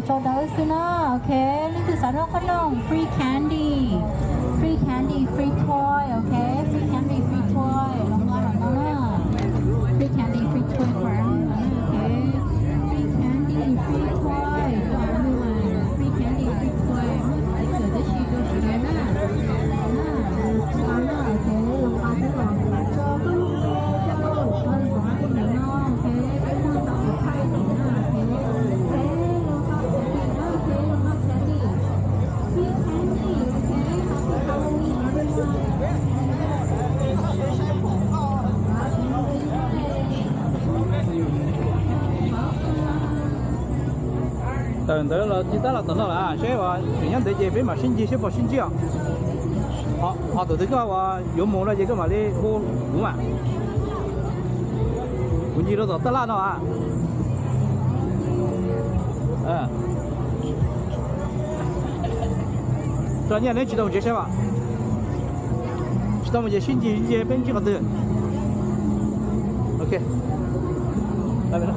cho đỡ xí nó, ok, nên từ sáng nó có nông free candy, free toy, ok, free candy, free toy, lòng ngon lòng ngon, free candy, free toy for everyone, ok, free candy, free toy for everyone, free candy, free toy, cái giờ tới chị đâu chị đến á, ok, lòng ngon thế rồi, cho cái luôn cho con của anh này nó, ok, cái con đọc được hai thì nó, ok, thế lòng ngon thế thì nó, ok, lòng ngon thế thì, free candy, ok, happy Halloween everyone.等得了，记得了，等到了啊！谁话人家在这边嘛，新机是不新机啊？好，好，到这个话有毛了，这个嘛的我不嘛，估计都到得了呢啊！嗯，这年能知道我这些吧？知道我这新机这边这个的 ，OK， 来来来。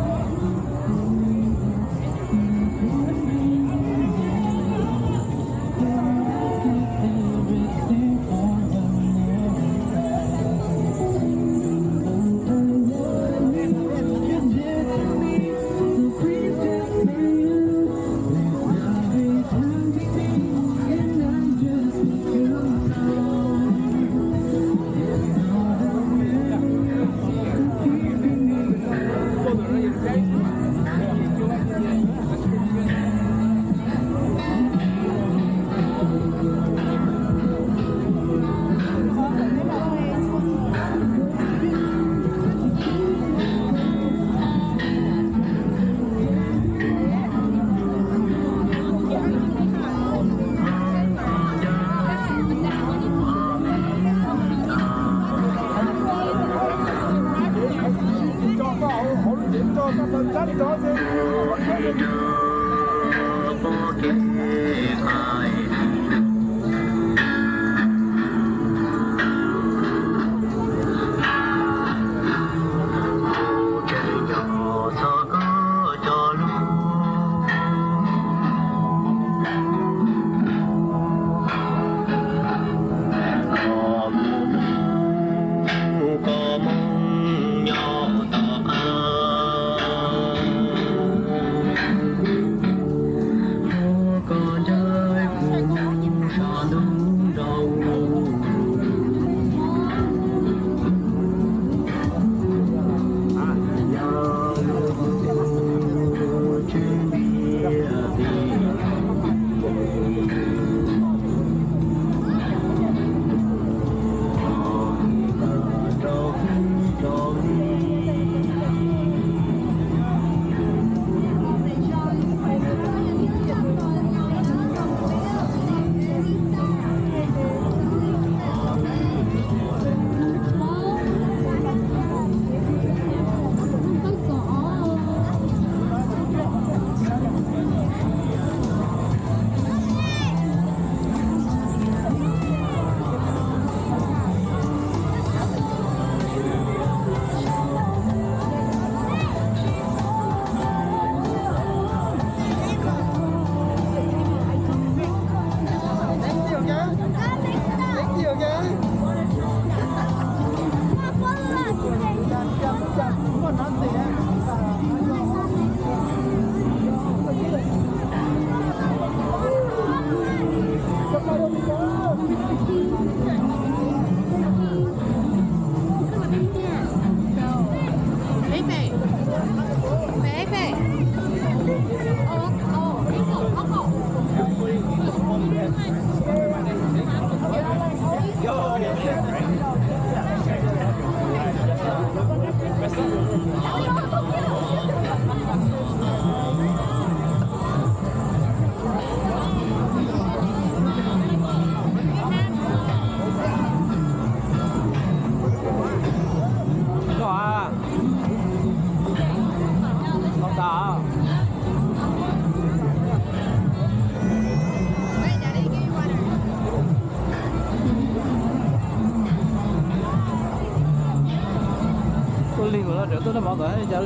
tôi nó bỏ tới giờ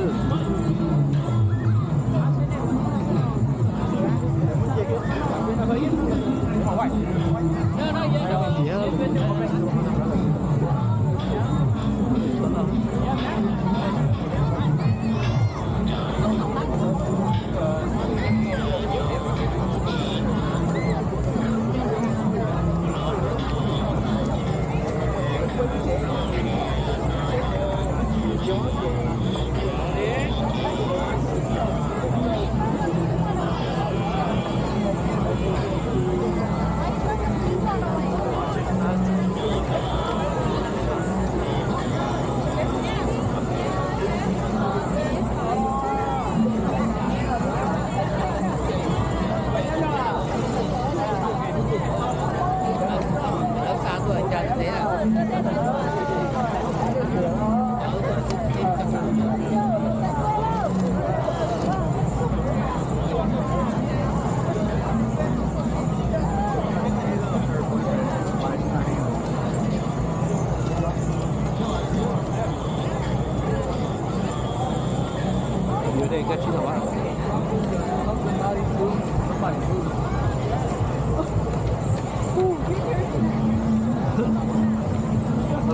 有点该吃的吧。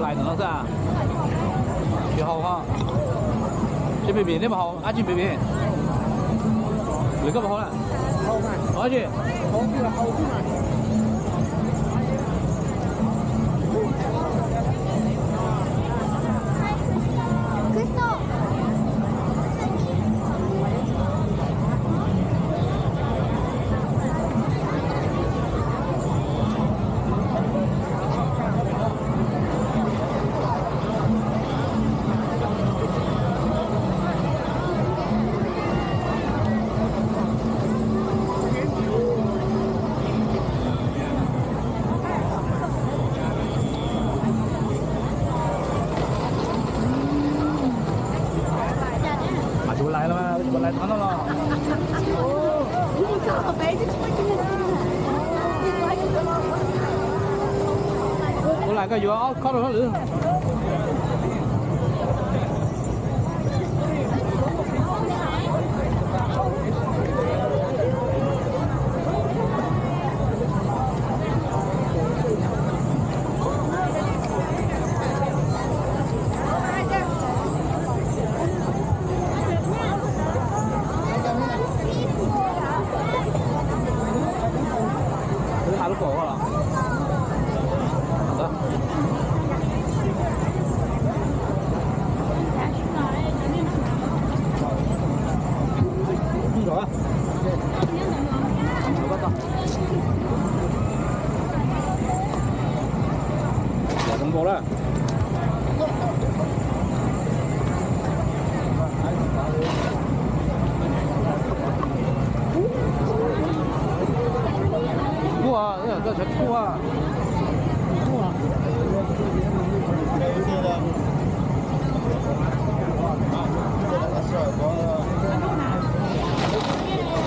来nữa sao? Chị hầu ha. Chị bị biển đấy mà hầu, anh chị bị biển. Lấy cái hầu này. Nói chị. Chú lại là chú lại thắng rồi. Chú lại cái gì đó có rồi nữa. Hai lúc cổ rồi. Đó. Đi rồi. Được bắt không? Dạ con bố đó. Cua, cái chất cua.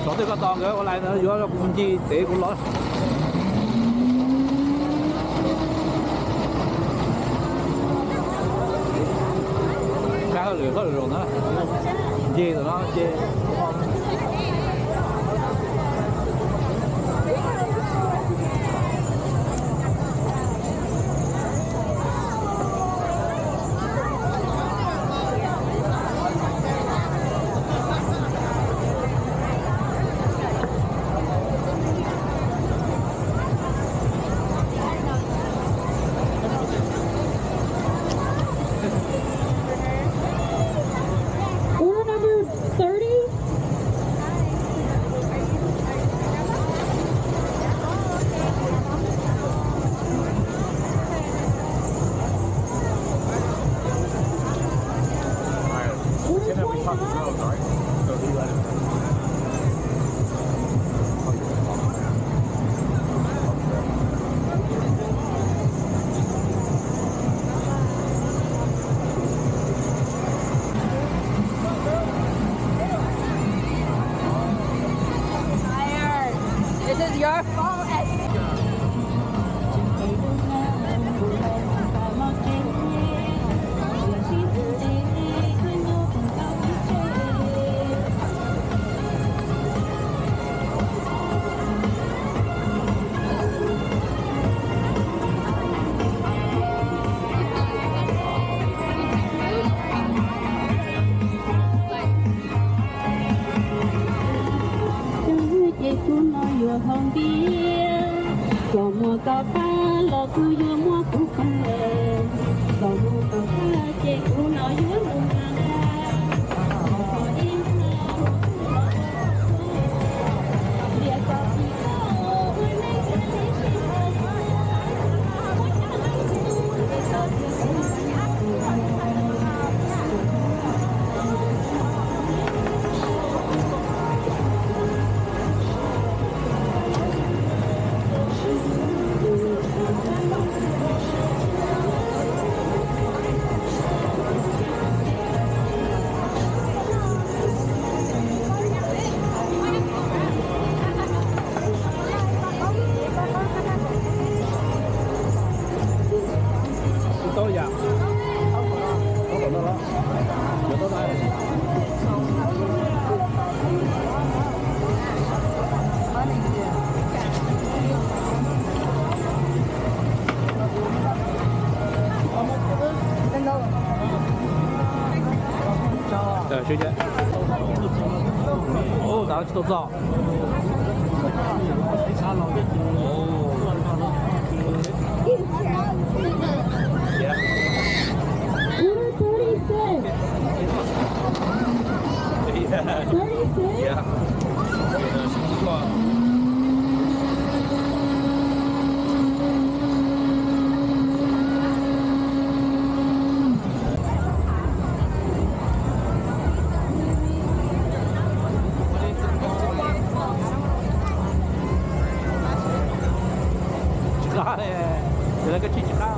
Có thể có toàn cái lại nó vô là cũng chi tế cũng lỗi. Cá lửa có rồi nữa. Dê rồi nó dê. Order number 30. This is your fault. cà phê lọ cứ vô mua củ cà phê dầu mua cà phê chị cũng nói dưới mua Tôi dạ. Có còn đó. Giờ tôi đây. Rồi, chưa chứ. Ồ, đã tốt rồi. Yeah. 36. Yeah. Cá này, đây là cái chi cá.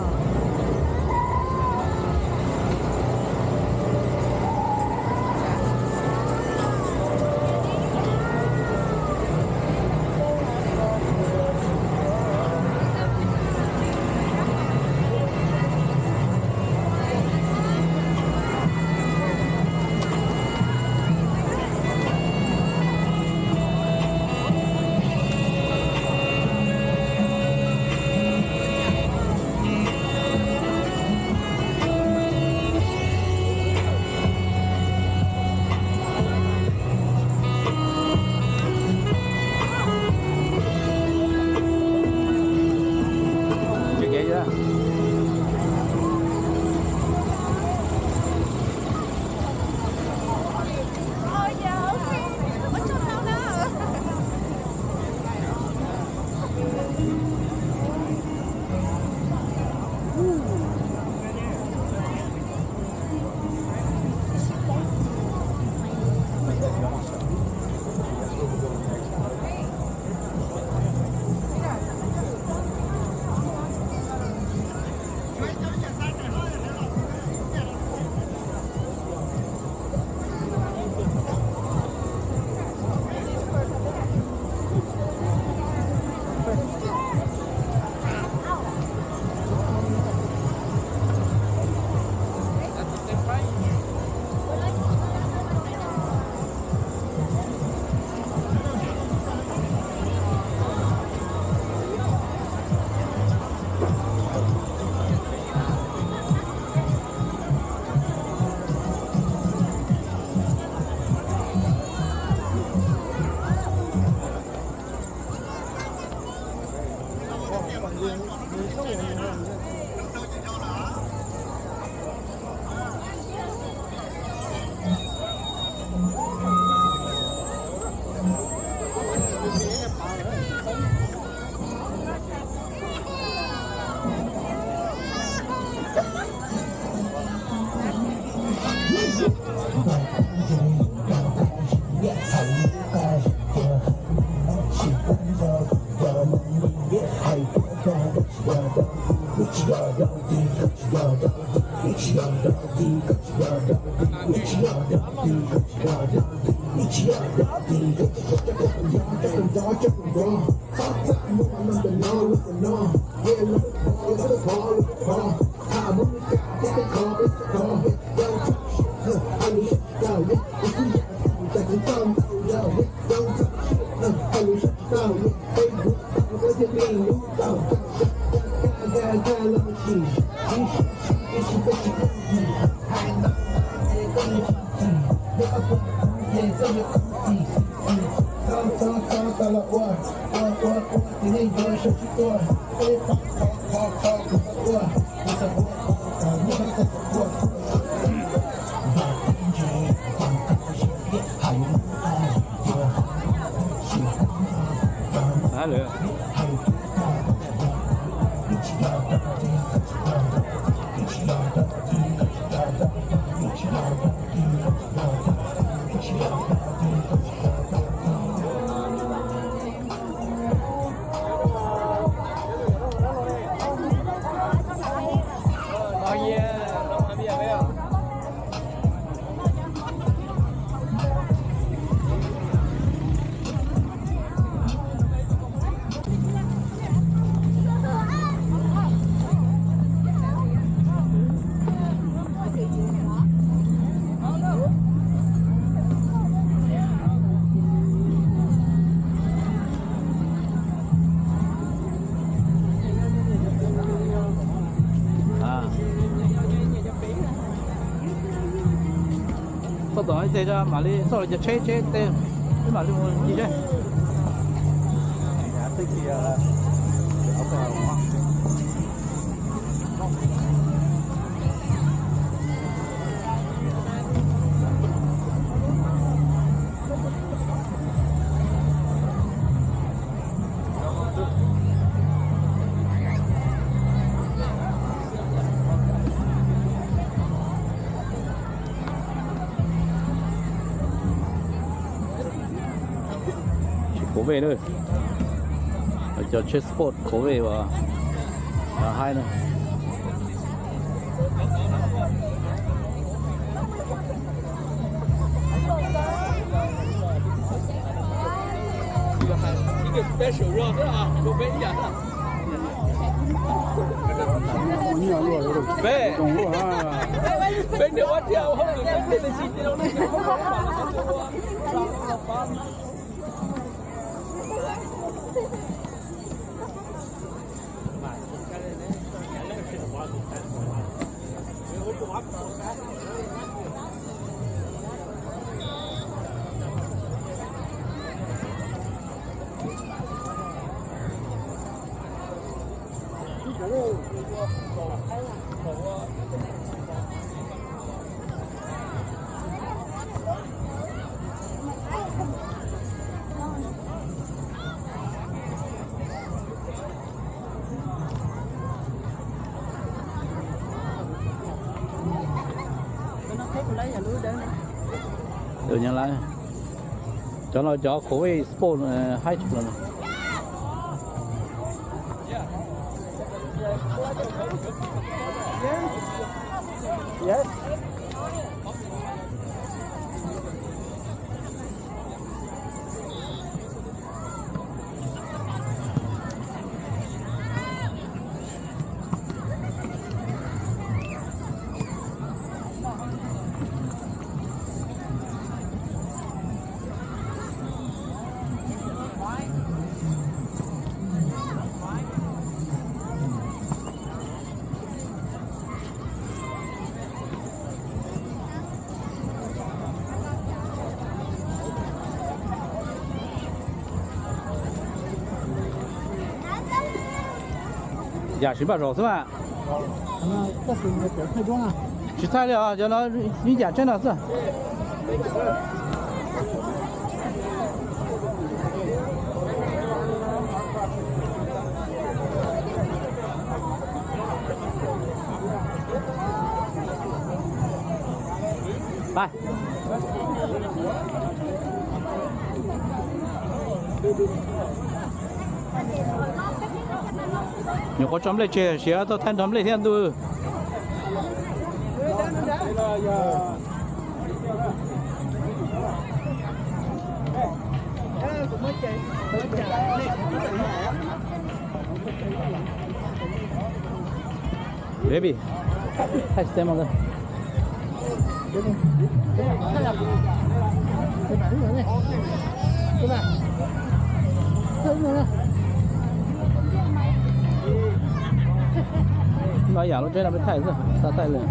Hả lựa. Sau đó thì ra mà đi sau đóจะchế tên cái mà đi mua gì đấy. Dạ, tới kia là ốc hồng. Cố về thôi. Ở cho chết sport cố về và hai nữa. special rod đó à, cô bé vậy đó. Bé, bé nếu ở theo không được cái gì thì đâu này không có mà nó không được nhận lại cho nó cho khổ với spawn 20 lần. Yes. Dạ, chỉ bảo rồi thôi mà. Chỉ thay了cho nó你讲真的是。来。nhiều có chấm lại chè xé tôi thanh chấm lại thêm tôi baby hai xem mà nói giả nó chơi là mới thay rồi ta tay lên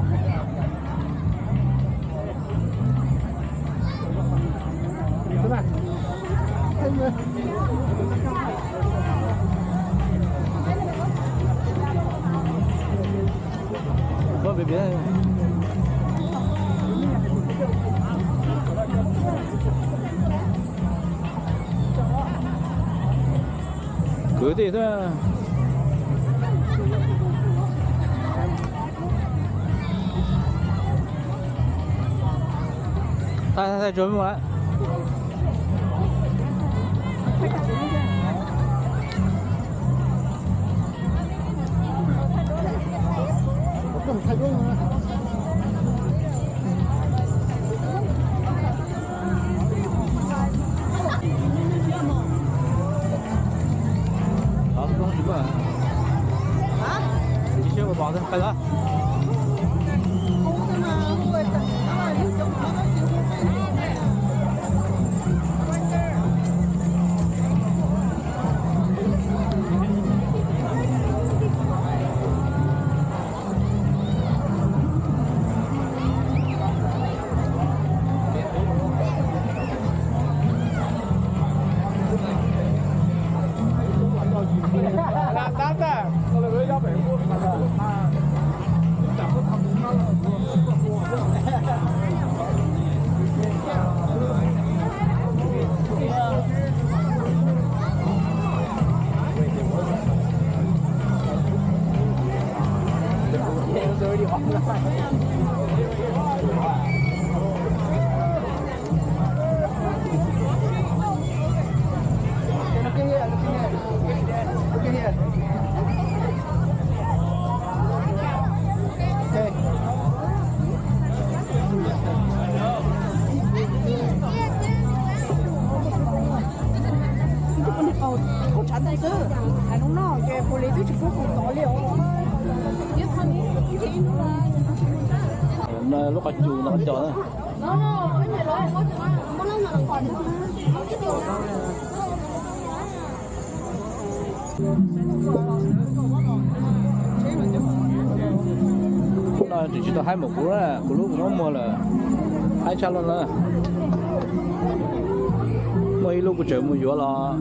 các bạn Vâng,别cứ thế thôi. Thay chuẩn bị lại. Đó, không đúng rồi. Chị chưa bỏ ra, phải đó. Lúc mà chủ nó chọn đấy. Nó chỉ được 21 cú là cú lúc nó mua là 200 lần là mỗi lúc của chợ mua dừa là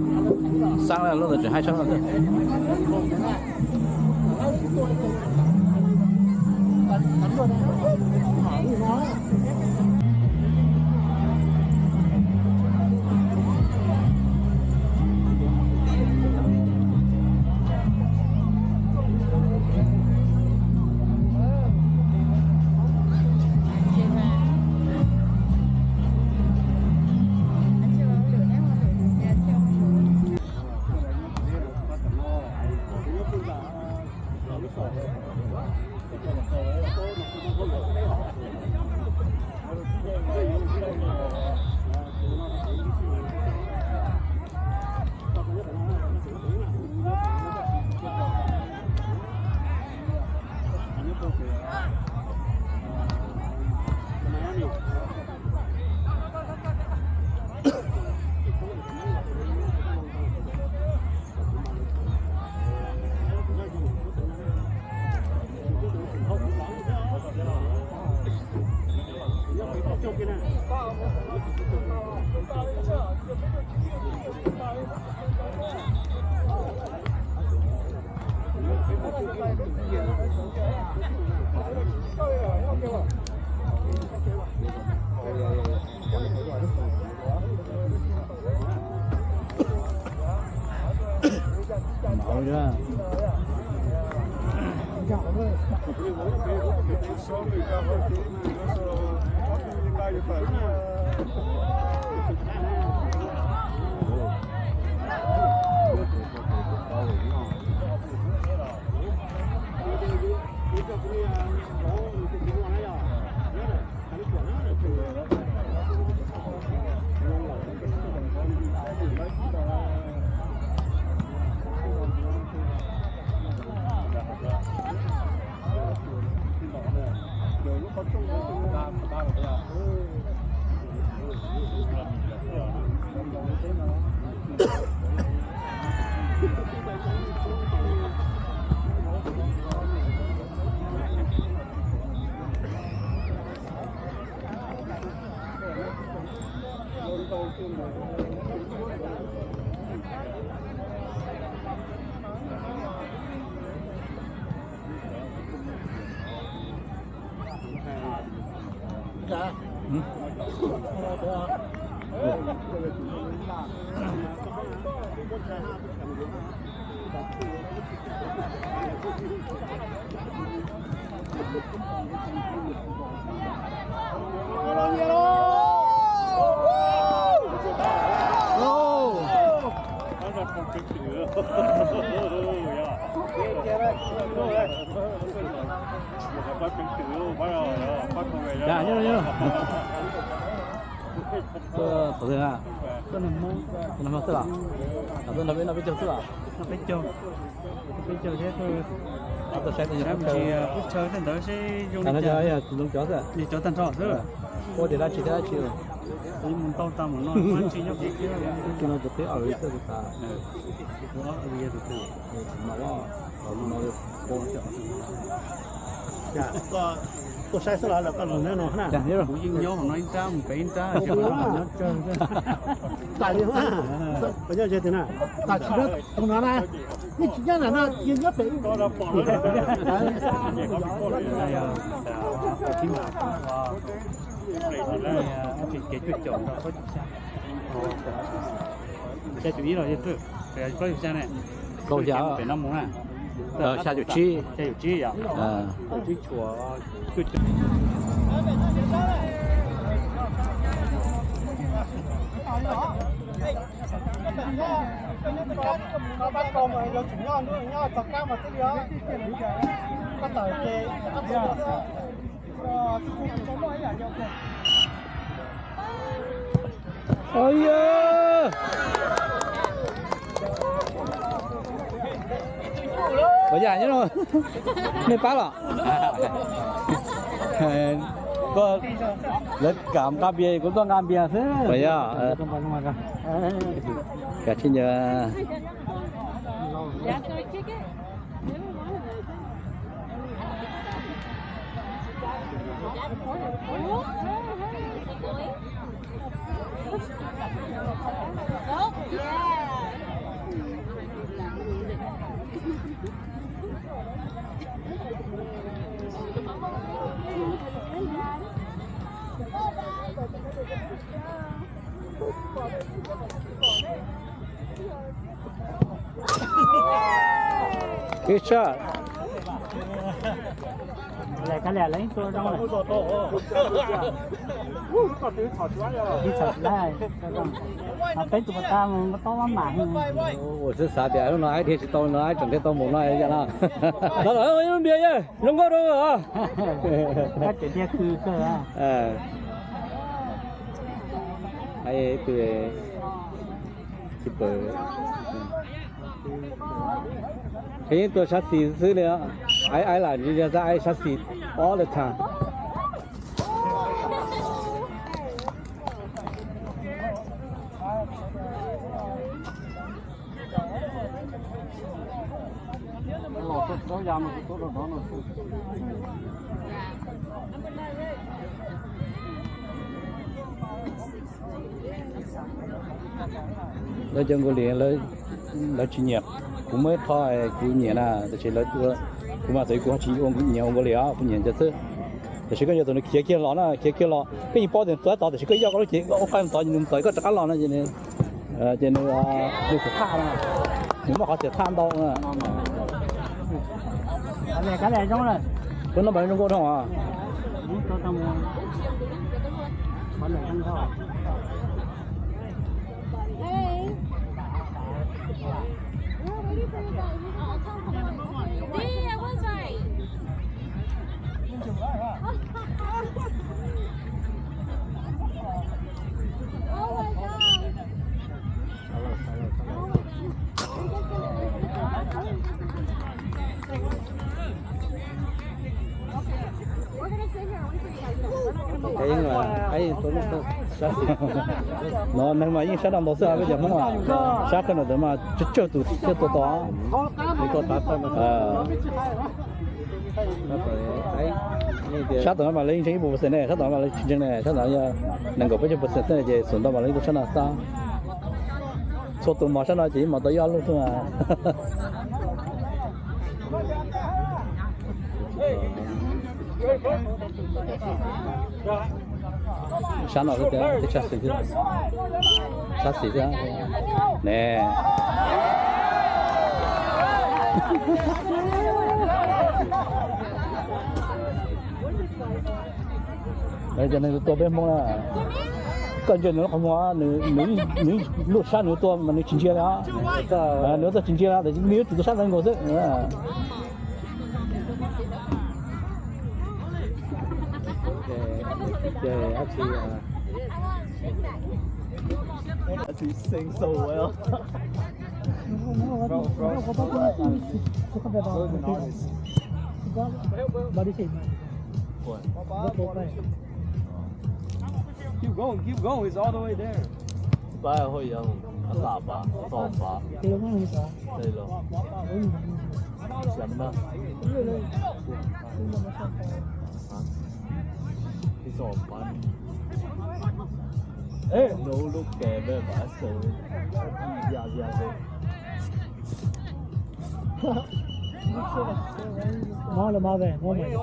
sáng là lúc là chỉ 200 lần thôi. Bảo ra. Hãy subscribe cho kênh Ghiền Mì Gõ để không bỏ lỡ những video hấp dẫn. Dạ, nhớ. Tổ tiên à? Tôi nằm mơ à? Tôi nằm bên châu à? bên châu chứ tôi Tôi sẽ tự làm gì bút chơi thì đó sẽ dùng nó chơi dùng chó rồi. đi cho tan trọ nữa. Cô để ra chỉ ra chiều. Tôi muốn tao tao muốn nói chỉ nhóc gì kia. Chúng nó tự ở đây tự ta. Đó ở đây tự. Mà nó được cô chợ. Dạ, có sai số là có lần nữa nó hả? Dạ, nhớ rồi. Cũng như nhau nói ra một bên ra Không có nó chơi. Tại vì ha, bây giờ chơi thế nào? Tại chỉ biết không nói này. Nhưng chỉ là nó duy nhất đấy. đây chính là cái chuyện chọn đó có cái chủ ý là như thế cái có gì này Câu giáo. phải năm muốn à Xa chủ chi. xa chủ chi à chi chùa cứ Nó bắt con mà nó chủ ngon nữa, nó tập cao mà thế đó. Bắt đầu kê, bắt đầu Ôi da. Bây giờ nhớ rồi. Nên phá rồi. Có rất cảm cá bia cũng có ngam bia thế. Bây giờ cả trên nhà. Good shot. lại cái lẻ lấy tôi đâu này đi thật đấy mà cái tụi ta nó to lắm mà 我是傻屌，那爱天是刀，那爱整天刀木那一样啦。那来我用别耶，龙哥龙啊。 cái chuyện kiaคือcơ à 还对，是不？现在啥事事了？爱啦，人家在爱啥事 all the time。 đó giờ mà có đó nó nó chẳng có liền nó chỉ nhẹ cũng mới thôi cứ nhẹ là chỉ là cũng mà thấy cũng chỉ ông nhẹ ông có liền cũng nhẹ chứ thì cái giờ tụi nó kia lọ cái gì bao tiền tới tao thì cái giờ có chuyện ông phải tao nhìn tới cái chắc lọ nó gì này cho nên đi phải tha mà nếu mà họ sẽ tham đâu nè cái này giống này cái nó bán trong cô không à có trong có này ăn thôi See, I was right. Oh my god. We're gonna sit here and wait for you guys. We're not gonna move. cái mà cái tôi sát nó nên mà những sát đồng đồ sơ bây giờ không mà sát cái nào mà chút tụt cái tụt đó thì có tát thôi mà nó phải sát tao mà lấy chính bộ phận này sát tao mà lấy chính này sát tao giờ năng够bây giờ bộ phận này thì xuống tao mà lấy cái nào sao số tụi mà sát nó chỉ mà tao giao luôn thôi à sát nó cái sát xịt ra nè bây giờ này tôi bên mông là còn chuyện nó không hóa nếu lột sát nếu tôi mà nếu chín chia đó nếu tôi chín chia đó thì nếu tôi sát lên ngồi đấy Actually sing so well. Keep going, it's all the way there. Ba hồi giờ ăn lạp à, sòm à, đây rồi, chấm đó, cái sòm bắn, nấu lúc kẹp về bả sầu, già rồi. Mau về, mau về.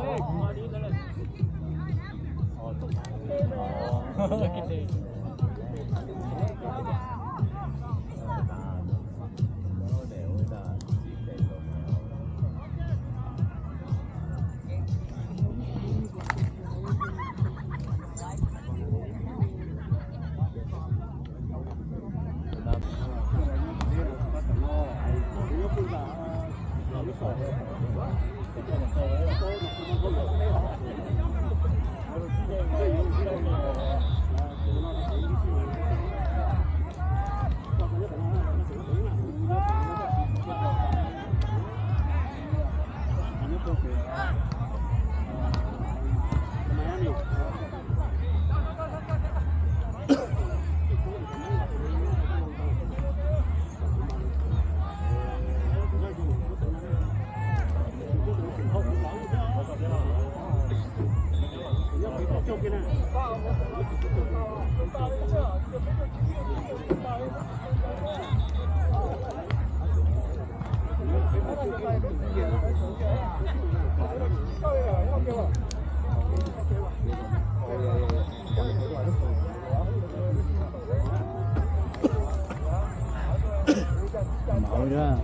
Màu ra.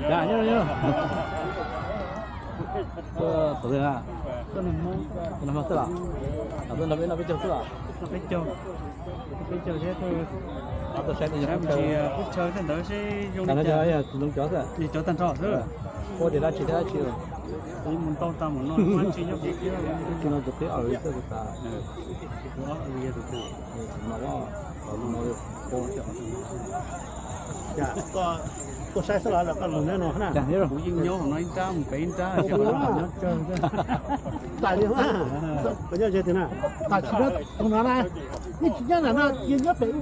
Dạ nhớ. Tôi à. Tôi nằm mơ à? Tôi nằm bên châu à? Bên châu thế tôi. Tôi sẽ đi em chỉ phút chơi thì nó sẽ dùng để chơi đúng chó rồi. Đi chó tan trọ rồi. Cô để ra chỉ thế chiều. Tôi muốn tao ta muốn nói chỉ nhóc gì kia. Nó chụp cái ở đây được ta. Đó ở đây được. Nó ở nó cô chọn. Dạ. tôi sai sao là con lùn này nó nè. Chẳng hiểu rồi. Cũng dưng nhớ nói ta một cái ta. Tại vì ha, bây giờ thế nào? Tại chỉ biết con nó này, cái chỉ nhất là nó duy nhất đấy.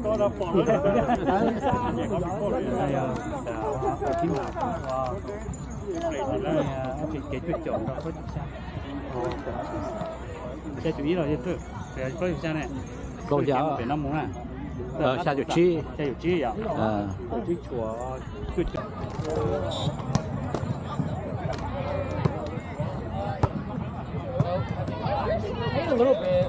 Cái chuyện chọn đó thôi. Cái chủ ý rồi chứ. Cái có sao này? Câu giáo phải năm món à? xa chủ chi. Xa chủ chi à? Chi chùa cứ A little bit.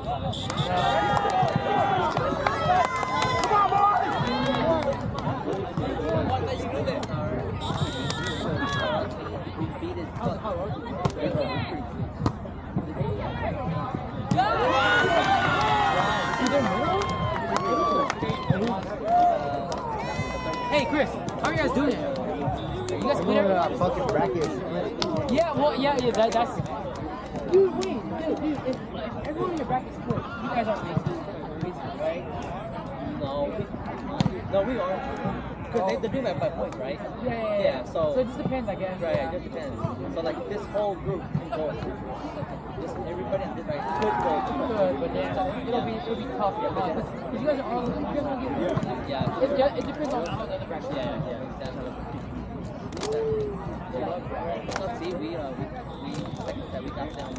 Hey Chris, how are you guys doing it? You guys split everything? Fucking bracket. Yeah, well, yeah, that's. Dude, wait, dude, if everyone in your bracket split, you guys aren't basically, right? No, we are. Because they're doing that by points, right? Yeah. So it just depends, I guess. Right, it just depends. So like this whole group can go. Just everybody on this right could go. Good, but yeah, it'll be tough because you guys are all you guys want to get. Yeah. It depends on how the other brackets. Yeah. Exactly. Let's see, we like that we got down.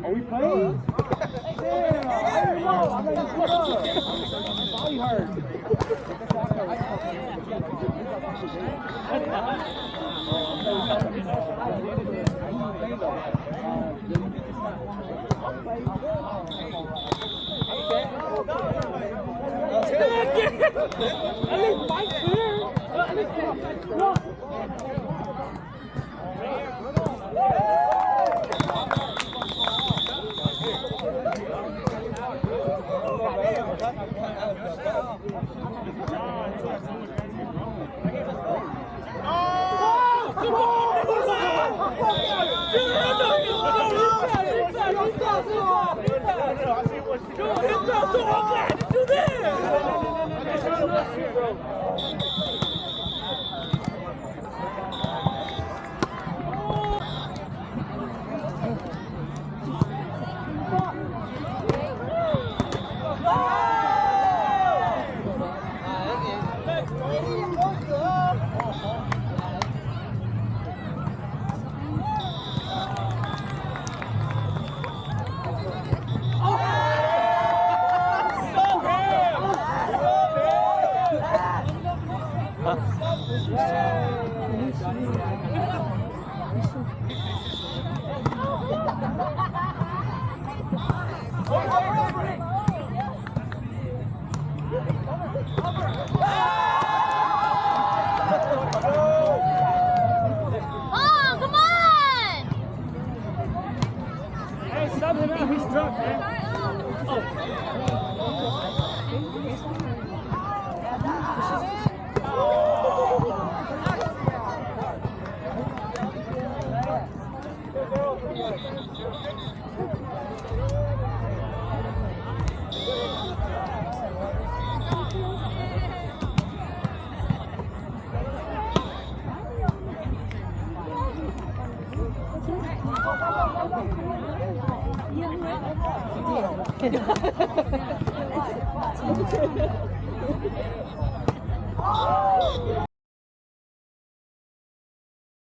Are we playing? Oh!